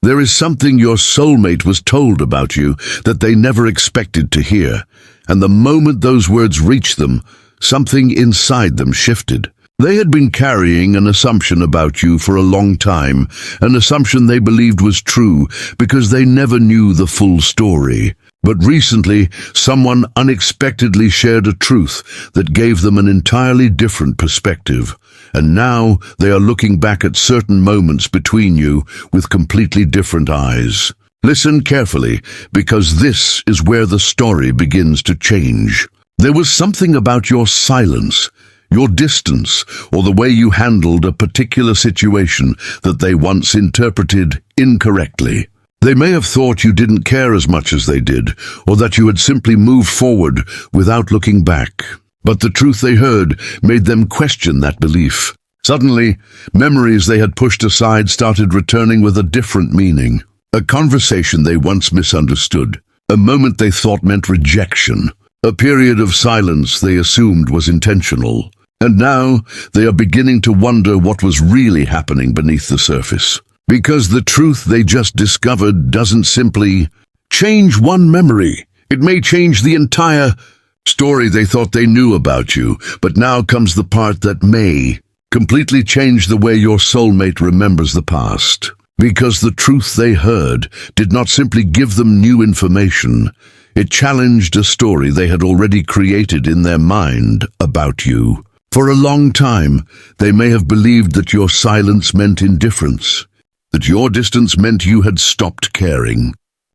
There is something your soulmate was told about you that they never expected to hear, and the moment those words reached them, something inside them shifted. They had been carrying an assumption about you for a long time, an assumption they believed was true because they never knew the full story. But recently, someone unexpectedly shared a truth that gave them an entirely different perspective. And now they are looking back at certain moments between you with completely different eyes. Listen carefully, because this is where the story begins to change. There was something about your silence, your distance, or the way you handled a particular situation that they once interpreted incorrectly. They may have thought you didn't care as much as they did, or that you had simply moved forward without looking back. But the truth they heard made them question that belief. Suddenly, memories they had pushed aside started returning with a different meaning. A conversation they once misunderstood, a moment they thought meant rejection, a period of silence they assumed was intentional. And now they are beginning to wonder what was really happening beneath the surface. Because the truth they just discovered doesn't simply change one memory. It may change the entire story they thought they knew about you, but now comes the part that may completely change the way your soulmate remembers the past. Because the truth they heard did not simply give them new information, it challenged a story they had already created in their mind about you. For a long time, they may have believed that your silence meant indifference, that your distance meant you had stopped caring,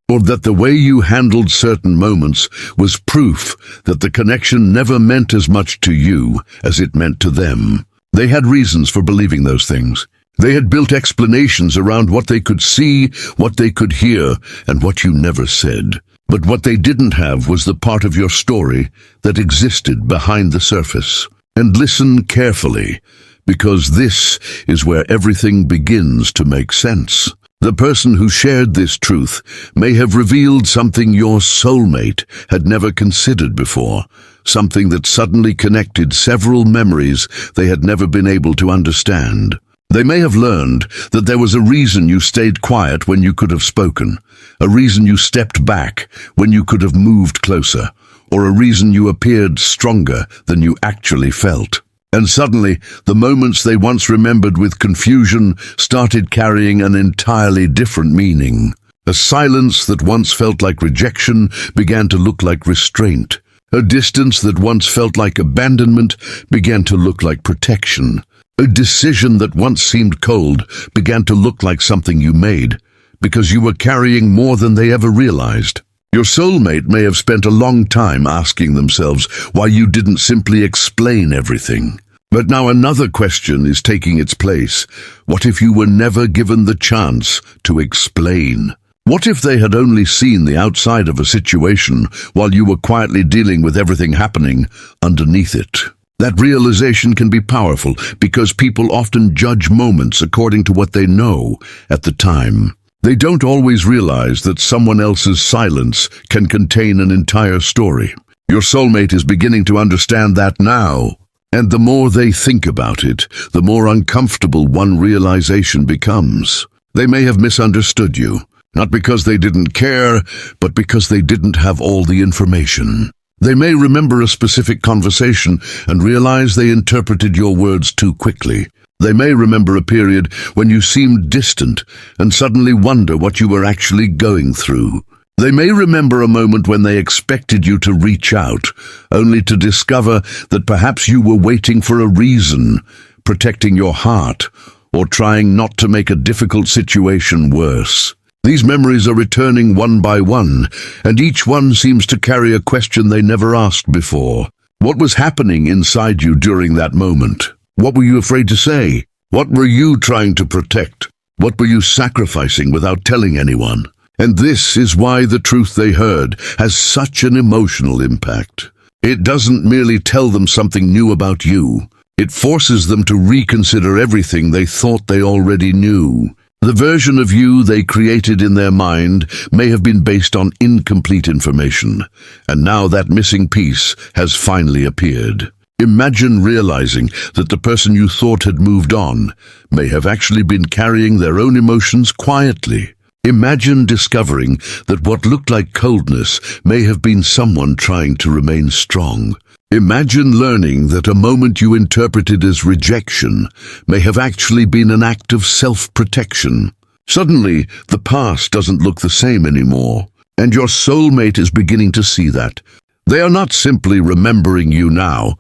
or that the way you handled certain moments was proof that the connection never meant as much to you as it meant to them. They had reasons for believing those things. They had built explanations around what they could see, what they could hear, and what you never said. But what they didn't have was the part of your story that existed behind the surface. And listen carefully, because this is where everything begins to make sense. The person who shared this truth may have revealed something your soulmate had never considered before, something that suddenly connected several memories they had never been able to understand. They may have learned that there was a reason you stayed quiet when you could have spoken, a reason you stepped back when you could have moved closer, or a reason you appeared stronger than you actually felt. And suddenly, the moments they once remembered with confusion started carrying an entirely different meaning. A silence that once felt like rejection began to look like restraint. A distance that once felt like abandonment began to look like protection. A decision that once seemed cold began to look like something you made, because you were carrying more than they ever realized. Your soulmate may have spent a long time asking themselves why you didn't simply explain everything. But now another question is taking its place. What if you were never given the chance to explain? What if they had only seen the outside of a situation while you were quietly dealing with everything happening underneath it? That realization can be powerful because people often judge moments according to what they know at the time. They don't always realize that someone else's silence can contain an entire story. Your soulmate is beginning to understand that now. And the more they think about it, the more uncomfortable one realization becomes. They may have misunderstood you, not because they didn't care, but because they didn't have all the information. They may remember a specific conversation and realize they interpreted your words too quickly. They may remember a period when you seemed distant and suddenly wonder what you were actually going through. They may remember a moment when they expected you to reach out, only to discover that perhaps you were waiting for a reason, protecting your heart, or trying not to make a difficult situation worse. These memories are returning one by one, and each one seems to carry a question they never asked before. What was happening inside you during that moment? What were you afraid to say? What were you trying to protect? What were you sacrificing without telling anyone? And this is why the truth they heard has such an emotional impact. It doesn't merely tell them something new about you. It forces them to reconsider everything they thought they already knew. The version of you they created in their mind may have been based on incomplete information, and now that missing piece has finally appeared. Imagine realizing that the person you thought had moved on may have actually been carrying their own emotions quietly. Imagine discovering that what looked like coldness may have been someone trying to remain strong. Imagine learning that a moment you interpreted as rejection may have actually been an act of self-protection. Suddenly, the past doesn't look the same anymore, and your soulmate is beginning to see that. They are not simply remembering you now,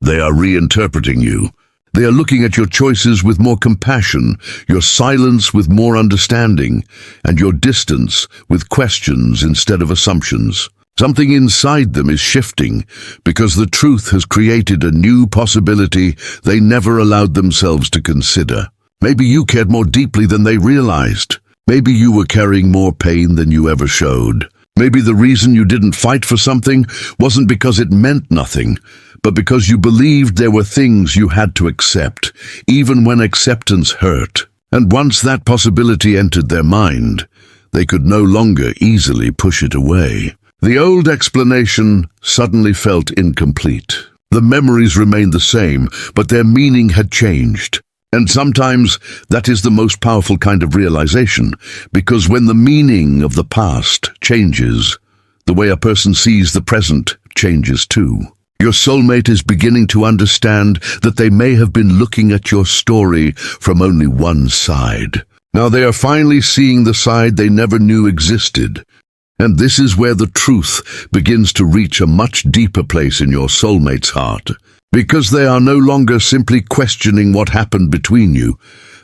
they are reinterpreting you. They are looking at your choices with more compassion, your silence with more understanding, and your distance with questions instead of assumptions. Something inside them is shifting because the truth has created a new possibility they never allowed themselves to consider. Maybe you cared more deeply than they realized. Maybe you were carrying more pain than you ever showed. Maybe the reason you didn't fight for something wasn't because it meant nothing, but because you believed there were things you had to accept, even when acceptance hurt. And once that possibility entered their mind, they could no longer easily push it away. The old explanation suddenly felt incomplete. The memories remained the same, but their meaning had changed. And sometimes that is the most powerful kind of realization, because when the meaning of the past changes, the way a person sees the present changes too. Your soulmate is beginning to understand that they may have been looking at your story from only one side. Now they are finally seeing the side they never knew existed. And this is where the truth begins to reach a much deeper place in your soulmate's heart. Because they are no longer simply questioning what happened between you.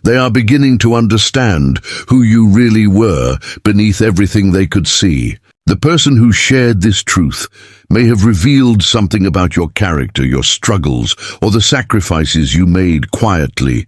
They are beginning to understand who you really were beneath everything they could see. The person who shared this truth may have revealed something about your character, your struggles, or the sacrifices you made quietly.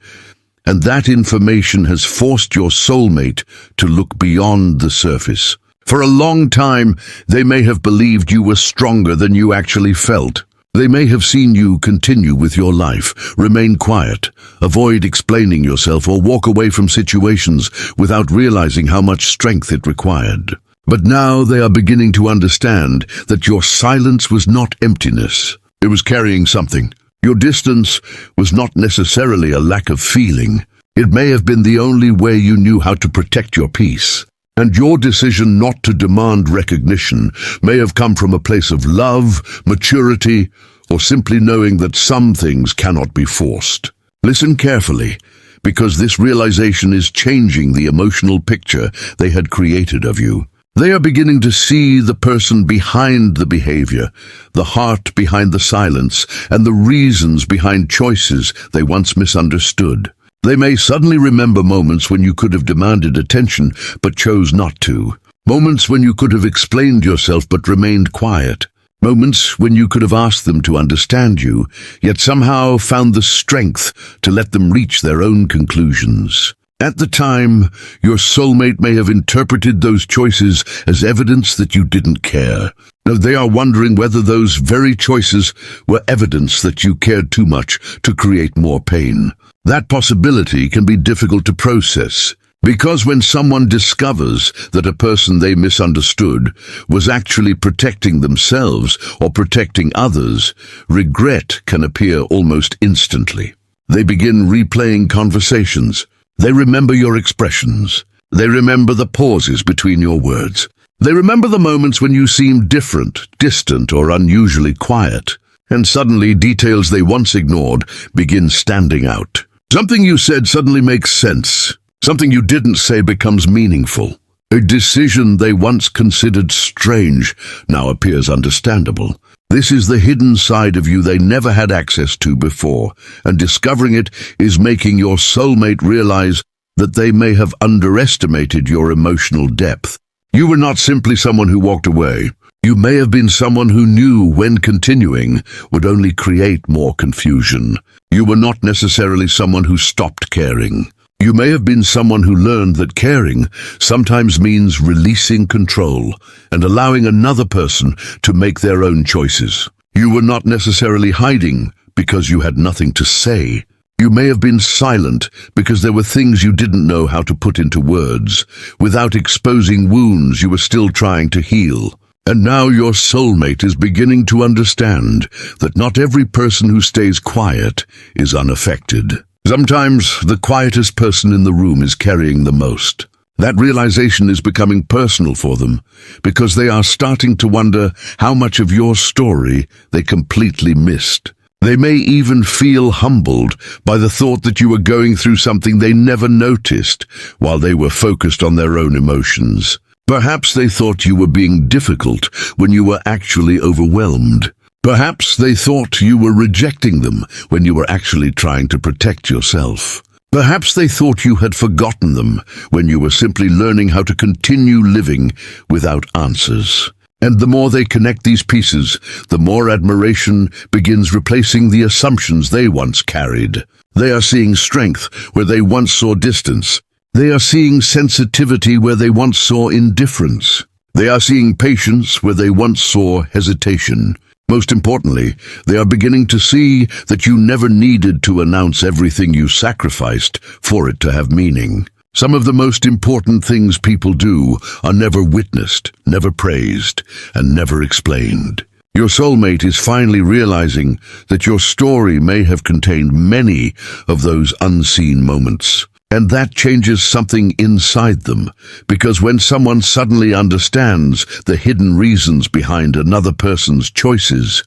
And that information has forced your soulmate to look beyond the surface. For a long time, they may have believed you were stronger than you actually felt. They may have seen you continue with your life, remain quiet, avoid explaining yourself, or walk away from situations without realizing how much strength it required. But now they are beginning to understand that your silence was not emptiness. It was carrying something. Your distance was not necessarily a lack of feeling. It may have been the only way you knew how to protect your peace. And your decision not to demand recognition may have come from a place of love, maturity, or simply knowing that some things cannot be forced. Listen carefully, because this realization is changing the emotional picture they had created of you. They are beginning to see the person behind the behavior, the heart behind the silence, and the reasons behind choices they once misunderstood. They may suddenly remember moments when you could have demanded attention but chose not to. Moments when you could have explained yourself but remained quiet. Moments when you could have asked them to understand you, yet somehow found the strength to let them reach their own conclusions. At the time, your soulmate may have interpreted those choices as evidence that you didn't care. Now they are wondering whether those very choices were evidence that you cared too much to create more pain. That possibility can be difficult to process, because when someone discovers that a person they misunderstood was actually protecting themselves or protecting others, regret can appear almost instantly. They begin replaying conversations. They remember your expressions. They remember the pauses between your words. They remember the moments when you seemed different, distant, or unusually quiet. And suddenly, details they once ignored begin standing out. Something you said suddenly makes sense. Something you didn't say becomes meaningful. A decision they once considered strange now appears understandable. This is the hidden side of you they never had access to before, and discovering it is making your soulmate realize that they may have underestimated your emotional depth. You were not simply someone who walked away. You may have been someone who knew when continuing would only create more confusion. You were not necessarily someone who stopped caring. You may have been someone who learned that caring sometimes means releasing control and allowing another person to make their own choices. You were not necessarily hiding because you had nothing to say. You may have been silent because there were things you didn't know how to put into words, without exposing wounds you were still trying to heal. And now your soulmate is beginning to understand that not every person who stays quiet is unaffected. Sometimes the quietest person in the room is carrying the most. That realization is becoming personal for them because they are starting to wonder how much of your story they completely missed. They may even feel humbled by the thought that you were going through something they never noticed while they were focused on their own emotions. Perhaps they thought you were being difficult when you were actually overwhelmed. Perhaps they thought you were rejecting them when you were actually trying to protect yourself. Perhaps they thought you had forgotten them when you were simply learning how to continue living without answers. And the more they connect these pieces, the more admiration begins replacing the assumptions they once carried. They are seeing strength where they once saw distance. They are seeing sensitivity where they once saw indifference. They are seeing patience where they once saw hesitation. Most importantly, they are beginning to see that you never needed to announce everything you sacrificed for it to have meaning. Some of the most important things people do are never witnessed, never praised, and never explained. Your soulmate is finally realizing that your story may have contained many of those unseen moments. And that changes something inside them, because when someone suddenly understands the hidden reasons behind another person's choices,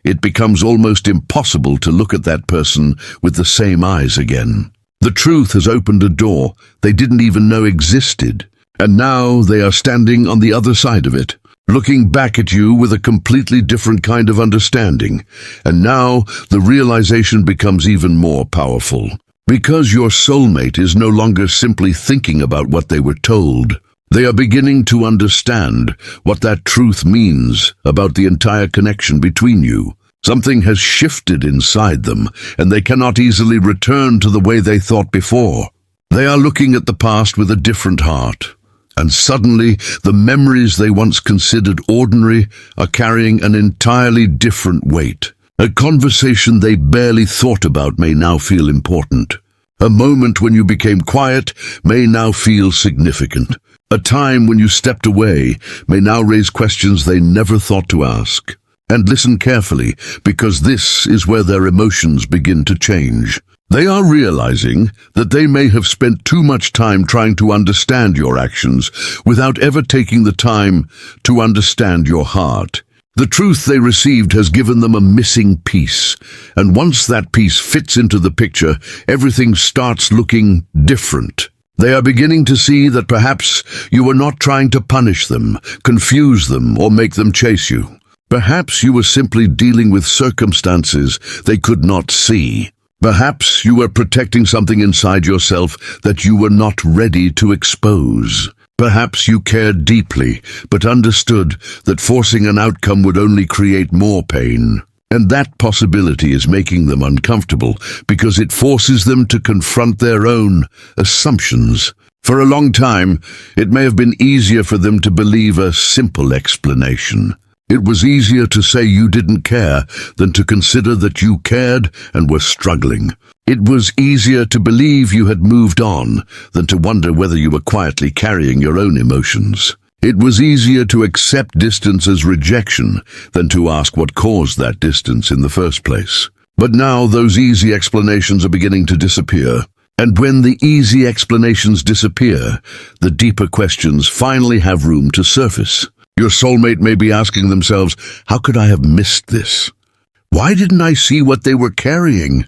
it becomes almost impossible to look at that person with the same eyes again. The truth has opened a door they didn't even know existed, and now they are standing on the other side of it, looking back at you with a completely different kind of understanding. And now the realization becomes even more powerful. Because your soulmate is no longer simply thinking about what they were told, they are beginning to understand what that truth means about the entire connection between you. Something has shifted inside them, and they cannot easily return to the way they thought before. They are looking at the past with a different heart, and suddenly the memories they once considered ordinary are carrying an entirely different weight. A conversation they barely thought about may now feel important. A moment when you became quiet may now feel significant. A time when you stepped away may now raise questions they never thought to ask. And listen carefully, because this is where their emotions begin to change. They are realizing that they may have spent too much time trying to understand your actions without ever taking the time to understand your heart. The truth they received has given them a missing piece, and once that piece fits into the picture, everything starts looking different. They are beginning to see that perhaps you were not trying to punish them, confuse them, or make them chase you. Perhaps you were simply dealing with circumstances they could not see. Perhaps you were protecting something inside yourself that you were not ready to expose. Perhaps you cared deeply, but understood that forcing an outcome would only create more pain. And that possibility is making them uncomfortable because it forces them to confront their own assumptions. For a long time, it may have been easier for them to believe a simple explanation. It was easier to say you didn't care than to consider that you cared and were struggling. It was easier to believe you had moved on than to wonder whether you were quietly carrying your own emotions. It was easier to accept distance as rejection than to ask what caused that distance in the first place. But now those easy explanations are beginning to disappear. And when the easy explanations disappear, the deeper questions finally have room to surface. Your soulmate may be asking themselves, how could I have missed this? Why didn't I see what they were carrying?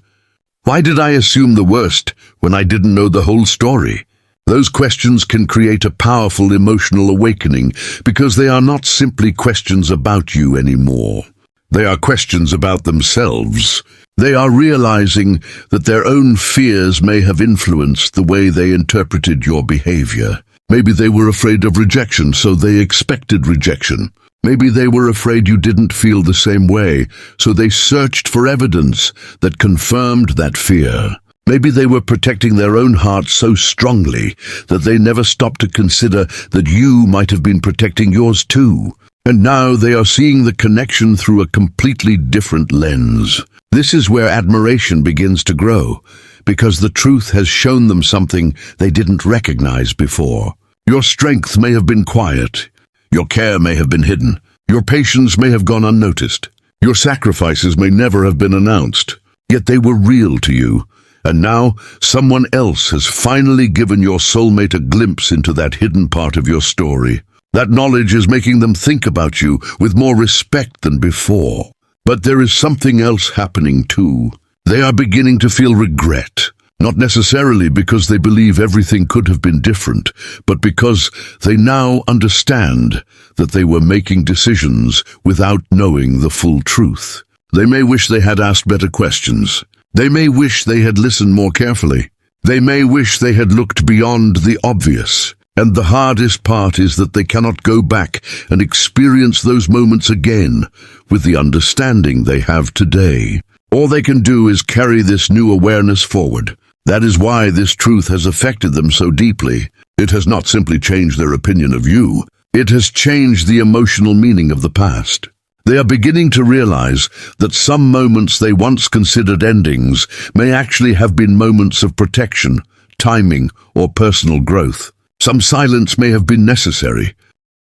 Why did I assume the worst when I didn't know the whole story? Those questions can create a powerful emotional awakening because they are not simply questions about you anymore. They are questions about themselves. They are realizing that their own fears may have influenced the way they interpreted your behavior. Maybe they were afraid of rejection, so they expected rejection. Maybe they were afraid you didn't feel the same way, so they searched for evidence that confirmed that fear. Maybe they were protecting their own hearts so strongly that they never stopped to consider that you might have been protecting yours too. And now they are seeing the connection through a completely different lens. This is where admiration begins to grow, because the truth has shown them something they didn't recognize before. Your strength may have been quiet. Your care may have been hidden. Your patience may have gone unnoticed. Your sacrifices may never have been announced. Yet they were real to you, And now, someone else has finally given your soulmate a glimpse into that hidden part of your story. That knowledge is making them think about you with more respect than before. But there is something else happening too. They are beginning to feel regret. Not necessarily because they believe everything could have been different, but because they now understand that they were making decisions without knowing the full truth. They may wish they had asked better questions. They may wish they had listened more carefully. They may wish they had looked beyond the obvious. And the hardest part is that they cannot go back and experience those moments again with the understanding they have today. All they can do is carry this new awareness forward. That is why this truth has affected them so deeply. It has not simply changed their opinion of you. It has changed the emotional meaning of the past. They are beginning to realize that some moments they once considered endings may actually have been moments of protection, timing, or personal growth. Some silence may have been necessary.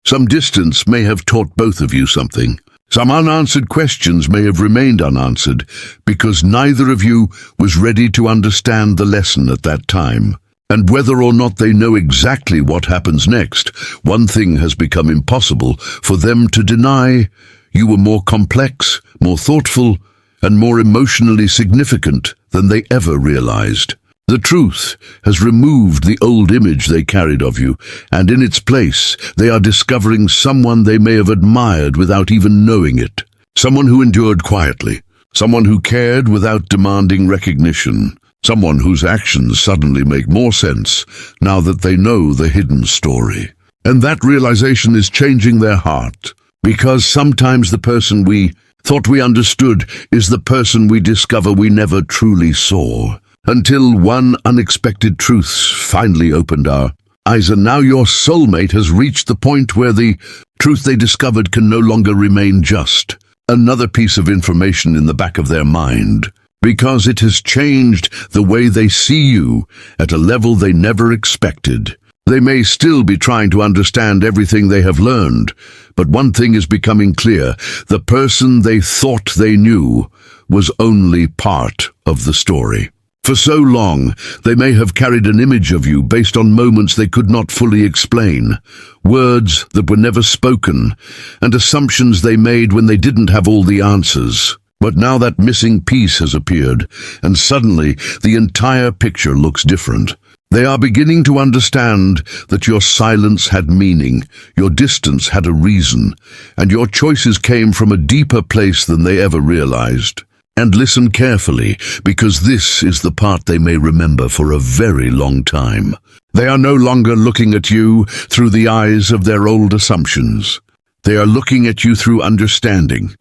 Some distance may have taught both of you something. Some unanswered questions may have remained unanswered because neither of you was ready to understand the lesson at that time. And whether or not they know exactly what happens next, one thing has become impossible for them to deny: you were more complex, more thoughtful, and more emotionally significant than they ever realized. The truth has removed the old image they carried of you, and in its place, they are discovering someone they may have admired without even knowing it. Someone who endured quietly. Someone who cared without demanding recognition. Someone whose actions suddenly make more sense now that they know the hidden story. And that realization is changing their heart, because sometimes the person we thought we understood is the person we discover we never truly saw. Until one unexpected truth finally opened our eyes, and now your soulmate has reached the point where the truth they discovered can no longer remain just another piece of information in the back of their mind, because it has changed the way they see you at a level they never expected. They may still be trying to understand everything they have learned, but one thing is becoming clear: the person they thought they knew was only part of the story. For so long, they may have carried an image of you based on moments they could not fully explain, words that were never spoken, and assumptions they made when they didn't have all the answers. But now that missing piece has appeared, and suddenly the entire picture looks different. They are beginning to understand that your silence had meaning, your distance had a reason, and your choices came from a deeper place than they ever realized. And listen carefully, because this is the part they may remember for a very long time. They are no longer looking at you through the eyes of their old assumptions. They are looking at you through understanding.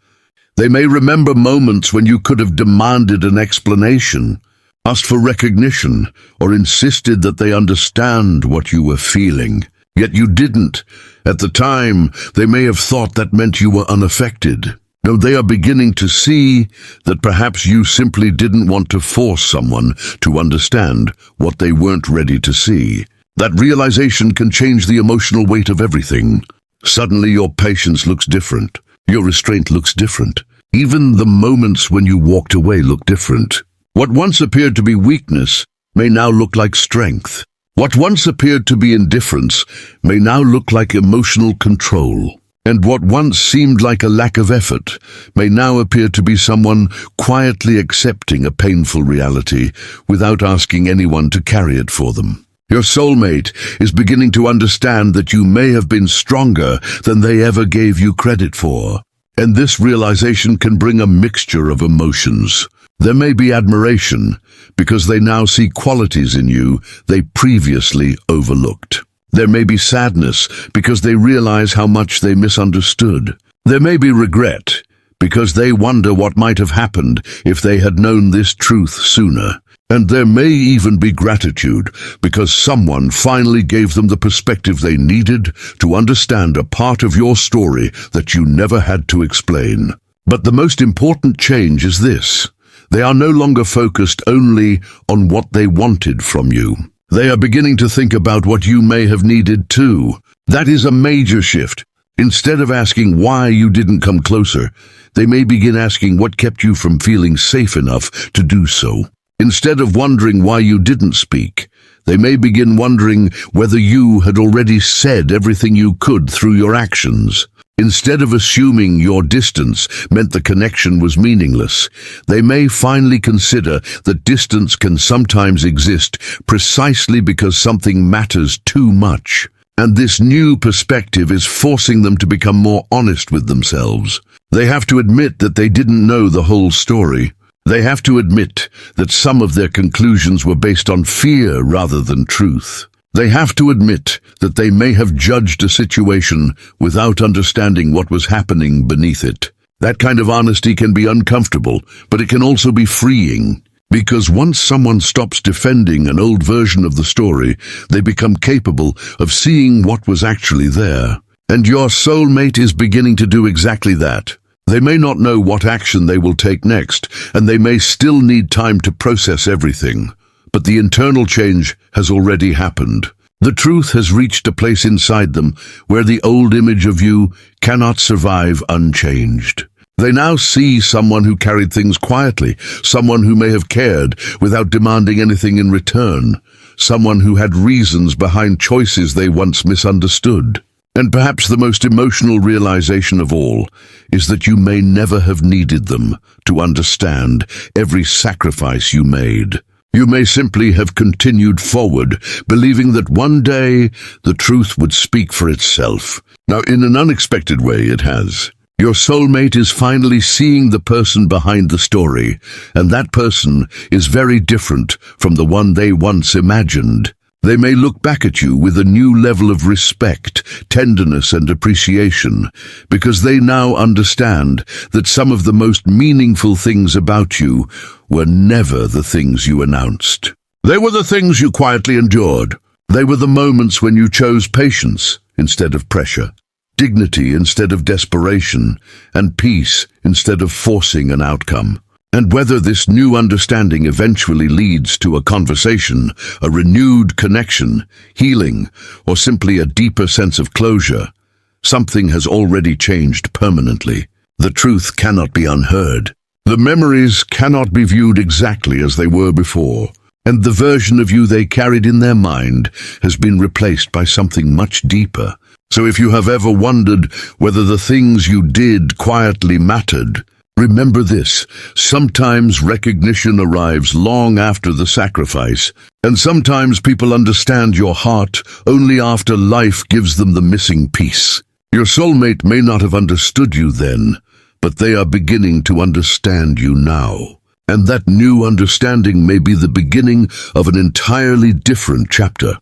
They may remember moments when you could have demanded an explanation, asked for recognition, or insisted that they understand what you were feeling. Yet you didn't. At the time, they may have thought that meant you were unaffected. No, they are beginning to see that perhaps you simply didn't want to force someone to understand what they weren't ready to see. That realization can change the emotional weight of everything. Suddenly your patience looks different. Your restraint looks different. Even the moments when you walked away look different. What once appeared to be weakness may now look like strength. What once appeared to be indifference may now look like emotional control. And what once seemed like a lack of effort may now appear to be someone quietly accepting a painful reality without asking anyone to carry it for them. Your soulmate is beginning to understand that you may have been stronger than they ever gave you credit for. And this realization can bring a mixture of emotions. There may be admiration, because they now see qualities in you they previously overlooked. There may be sadness, because they realize how much they misunderstood. There may be regret, because they wonder what might have happened if they had known this truth sooner. And there may even be gratitude, because someone finally gave them the perspective they needed to understand a part of your story that you never had to explain. But the most important change is this: they are no longer focused only on what they wanted from you. They are beginning to think about what you may have needed too. That is a major shift. Instead of asking why you didn't come closer, they may begin asking what kept you from feeling safe enough to do so. Instead of wondering why you didn't speak, they may begin wondering whether you had already said everything you could through your actions. Instead of assuming your distance meant the connection was meaningless, they may finally consider that distance can sometimes exist precisely because something matters too much. And this new perspective is forcing them to become more honest with themselves. They have to admit that they didn't know the whole story. They have to admit that some of their conclusions were based on fear rather than truth. They have to admit that they may have judged a situation without understanding what was happening beneath it. That kind of honesty can be uncomfortable, but it can also be freeing. Because once someone stops defending an old version of the story, they become capable of seeing what was actually there. And your soulmate is beginning to do exactly that. They may not know what action they will take next, and they may still need time to process everything. But the internal change has already happened. The truth has reached a place inside them where the old image of you cannot survive unchanged. They now see someone who carried things quietly, someone who may have cared without demanding anything in return, someone who had reasons behind choices they once misunderstood. And perhaps the most emotional realization of all is that you may never have needed them to understand every sacrifice you made. You may simply have continued forward, believing that one day the truth would speak for itself. Now, in an unexpected way, it has. Your soulmate is finally seeing the person behind the story, and that person is very different from the one they once imagined. They may look back at you with a new level of respect, tenderness, and appreciation, because they now understand that some of the most meaningful things about you were never the things you announced. They were the things you quietly endured. They were the moments when you chose patience instead of pressure, dignity instead of desperation, and peace instead of forcing an outcome. And whether this new understanding eventually leads to a conversation, a renewed connection, healing, or simply a deeper sense of closure, something has already changed permanently. The truth cannot be unheard. The memories cannot be viewed exactly as they were before, and the version of you they carried in their mind has been replaced by something much deeper. So if you have ever wondered whether the things you did quietly mattered, remember this: sometimes recognition arrives long after the sacrifice, and sometimes people understand your heart only after life gives them the missing piece. Your soulmate may not have understood you then, but they are beginning to understand you now. And that new understanding may be the beginning of an entirely different chapter.